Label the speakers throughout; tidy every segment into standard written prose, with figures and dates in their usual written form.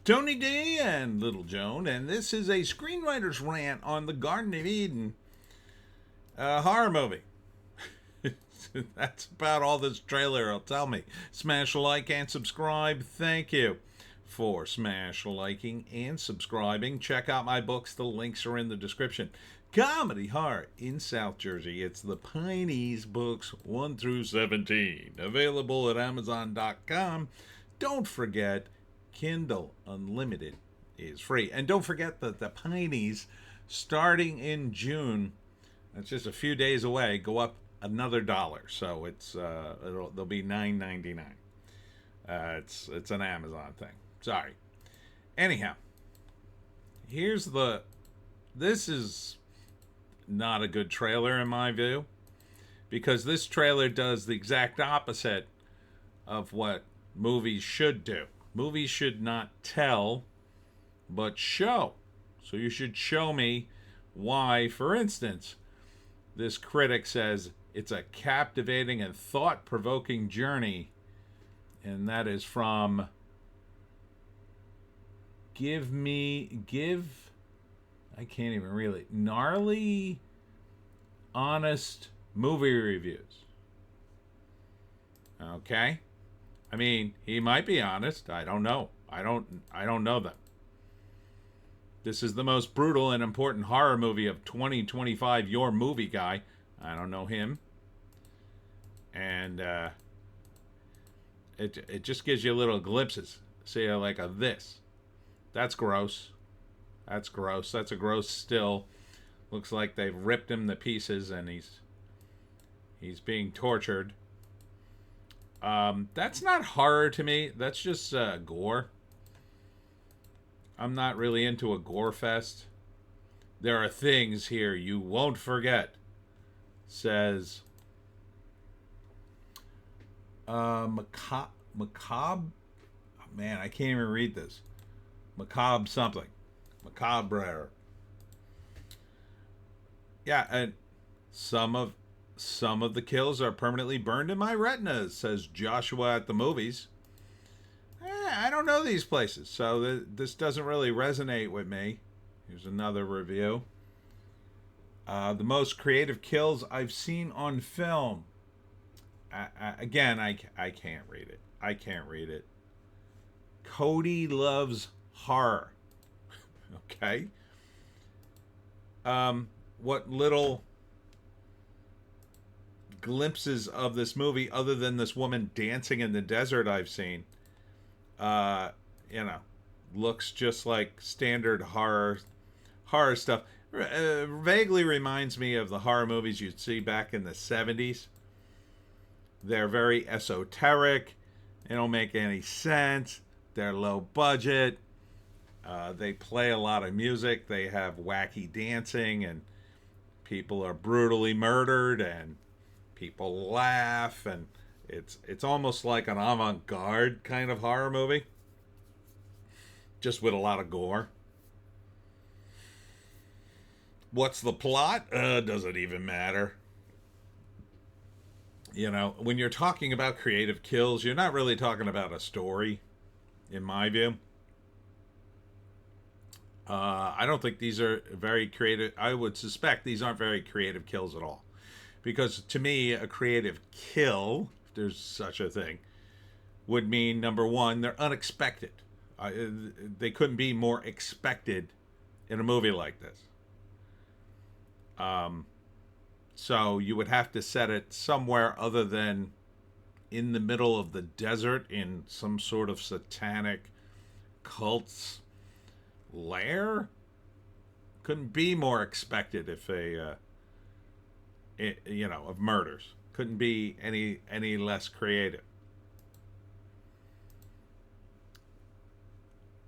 Speaker 1: Tony D and Little Joan, and this is a screenwriter's rant on the Garden of Eden horror movie. That's about all this trailer will tell me. Smash a like and subscribe. Thank you for smash liking and subscribing. Check out my books. The links are in the description. Comedy Horror in South Jersey. It's the Pineys books 1 through 17. Available at Amazon.com. Don't forget, Kindle Unlimited is free. And don't forget that the Pineys, starting in June, that's just a few days away, go up another $1. So they'll be $9.99. It's an Amazon thing. Sorry. Anyhow, this is not a good trailer in my view, because this trailer does the exact opposite of what movies should do. Movies should not tell, but show. So you should show me why, for instance, this critic says it's a captivating and thought-provoking journey, and that is from I can't even really, Gnarly Honest Movie Reviews. Okay? I mean, he might be honest. I don't know. I don't know them. This is the most brutal and important horror movie of 2025. Your movie guy. I don't know him. And it just gives you little glimpses. See, like a this. That's gross. That's gross. That's a gross still. Looks like they've ripped him to pieces and he's being tortured. That's not horror to me. That's just gore. I'm not really into a gore fest. There are things here you won't forget, says macabre. Man, I can't even read this. Macabre something. Macabre. Yeah, and some of the kills are permanently burned in my retinas, says Joshua at the movies. I don't know these places, so this doesn't really resonate with me. Here's another review. The most creative kills I've seen on film. I can't read it. I can't read it. Cody loves horror. Okay. What little glimpses of this movie, other than this woman dancing in the desert, I've seen, looks just like standard horror stuff. Vaguely reminds me of the horror movies you'd see back in the 70s. They're very esoteric. They don't make any sense. They're low budget. They play a lot of music. They have wacky dancing, and people are brutally murdered, and people laugh, and it's almost like an avant-garde kind of horror movie, just with a lot of gore. What's the plot? Doesn't even matter. When you're talking about creative kills, you're not really talking about a story, in my view. I don't think these are very creative. I would suspect these aren't very creative kills at all. Because to me, a creative kill, if there's such a thing, would mean, number one, they're unexpected. They couldn't be more expected in a movie like this. So you would have to set it somewhere other than in the middle of the desert in some sort of satanic cult's lair. Couldn't be more expected if of murders. Couldn't be any less creative.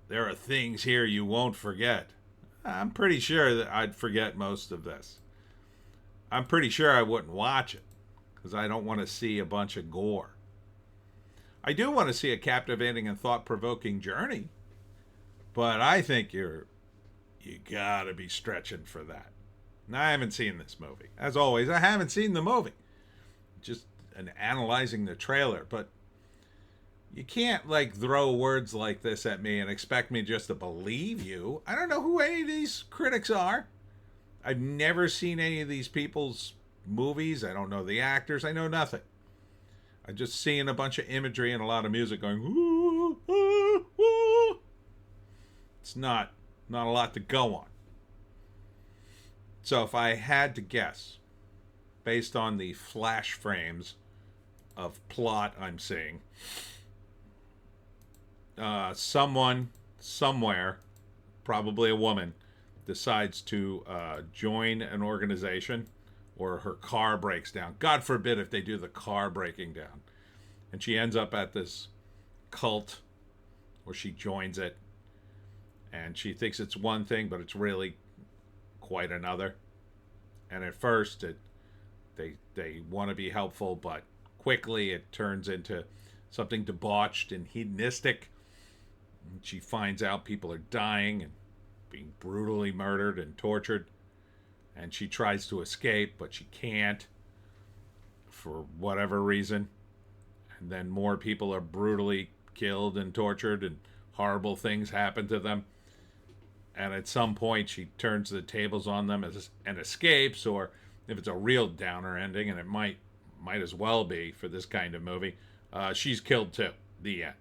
Speaker 1: There are things here you won't forget. I'm pretty sure that I'd forget most of this. I'm pretty sure I wouldn't watch it because I don't want to see a bunch of gore. I do want to see a captivating and thought-provoking journey, but I think you gotta be stretching for that. Now, I haven't seen this movie. As always, I haven't seen the movie. Just analyzing the trailer, but You can't like throw words like this at me and expect me just to believe you. I don't know who any of these critics are. I've never seen any of these people's movies. I don't know the actors. I know nothing. I'm just seeing a bunch of imagery and a lot of music going, ooh, ooh, ooh. It's not a lot to go on. So if I had to guess, based on the flash frames of plot I'm seeing, someone somewhere, probably a woman, decides to join an organization, or her car breaks down. God forbid if they do the car breaking down. And she ends up at this cult, or she joins it, and she thinks it's one thing, but it's really quite another. And at first, they want to be helpful, but quickly it turns into something debauched and hedonistic. And she finds out people are dying and being brutally murdered and tortured. And she tries to escape, but she can't for whatever reason. And then more people are brutally killed and tortured, and horrible things happen to them. And at some point, she turns the tables on them and escapes. Or if it's a real downer ending, and it might as well be for this kind of movie, she's killed too. The end.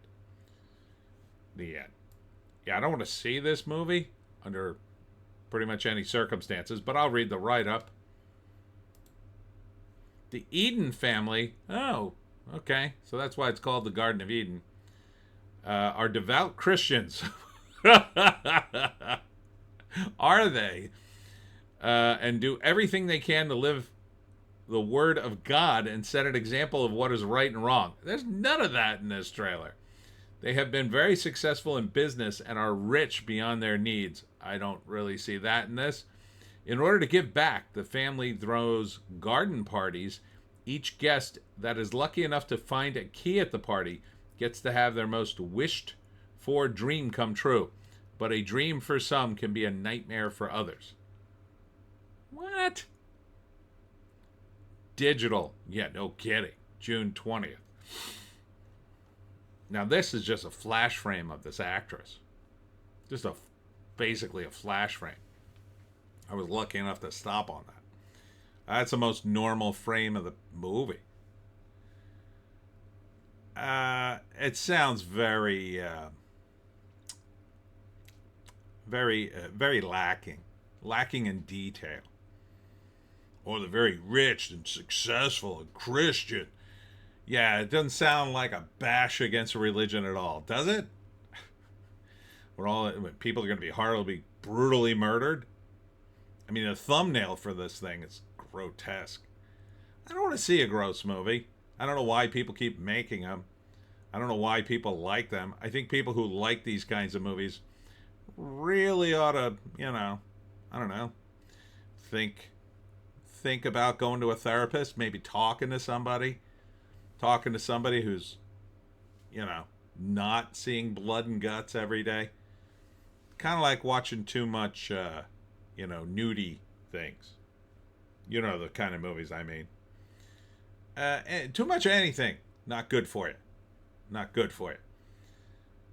Speaker 1: The end. Yeah, I don't want to see this movie under pretty much any circumstances, but I'll read the write-up. The Eden family, oh, okay, so that's why it's called the Garden of Eden, are devout Christians. Are they? And do everything they can to live the word of God and set an example of what is right and wrong. There's none of that in this trailer. They have been very successful in business and are rich beyond their needs. I don't really see that in this. In order to give back, the family throws garden parties. Each guest that is lucky enough to find a key at the party gets to have their most wished for dream come true. But a dream for some can be a nightmare for others. What? Digital. Yeah, no kidding. June 20th. Now, this is just a flash frame of this actress. Just basically a flash frame. I was lucky enough to stop on that. That's the most normal frame of the movie. It sounds very lacking in detail. Or the very rich and successful and Christian. Yeah, it doesn't sound like a bash against religion at all, does it? When people are going to be horribly, brutally murdered. I mean, the thumbnail for this thing is grotesque. I don't want to see a gross movie. I don't know why people keep making them. I don't know why people like them. I think people who like these kinds of movies really ought to, I don't know, think about going to a therapist, maybe talking to somebody who's, not seeing blood and guts every day. Kind of like watching too much, nudie things. You know the kind of movies I mean. Too much of anything, not good for you. Not good for you.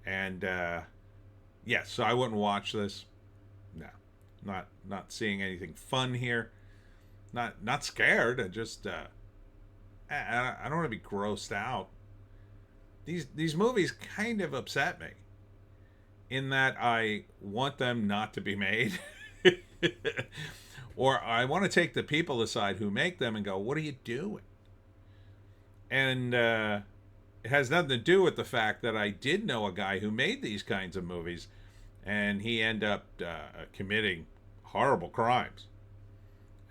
Speaker 1: And, so I wouldn't watch this. No. Not seeing anything fun here. Not scared. I just, I don't want to be grossed out. These movies kind of upset me. In that I want them not to be made. Or I want to take the people aside who make them and go, what are you doing? And it has nothing to do with the fact that I did know a guy who made these kinds of movies, and he ended up committing horrible crimes.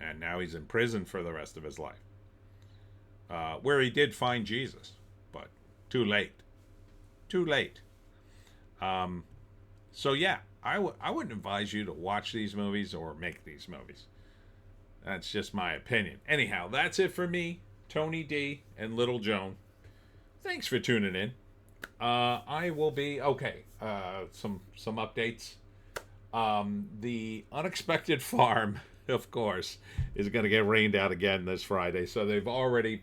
Speaker 1: And now he's in prison for the rest of his life. Where he did find Jesus, but too late. Too late. So yeah, I wouldn't advise you to watch these movies or make these movies. That's just my opinion. Anyhow, that's it for me, Tony D, and Little Joan. Thanks for tuning in. I will be okay. Some updates. The Unexpected Farm, of course, is going to get rained out again this Friday. So they've already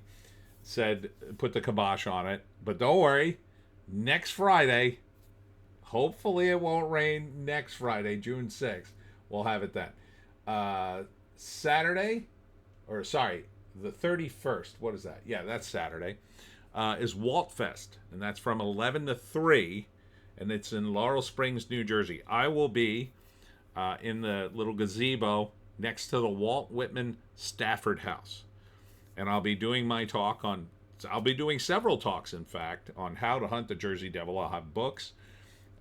Speaker 1: said put the kibosh on it. But don't worry, next Friday. Hopefully it won't rain next Friday, June 6th. We'll have it then. Saturday, or sorry, the 31st. What is that? Yeah, that's Saturday. Is Walt Fest, and that's from 11 to 3, and it's in Laurel Springs, New Jersey. I will be in the little gazebo next to the Walt Whitman Stafford House, and I'll be doing my talk on. I'll be doing several talks, in fact, on how to hunt the Jersey Devil. I'll have books.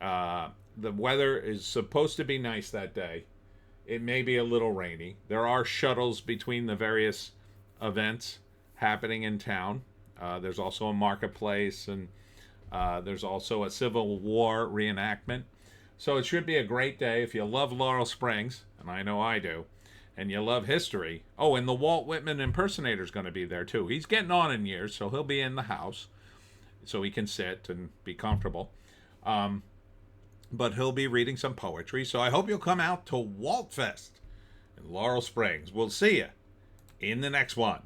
Speaker 1: The weather is supposed to be nice that day. It may be a little rainy. There are shuttles between the various events happening in town. There's also a marketplace, and there's also a Civil War reenactment. So it should be a great day if you love Laurel Springs, and I know I do, and you love history. Oh, and the Walt Whitman impersonator is going to be there too. He's getting on in years, so he'll be in the house, so he can sit and be comfortable. But he'll be reading some poetry, so I hope you'll come out to Walt Fest in Laurel Springs. We'll see you in the next one.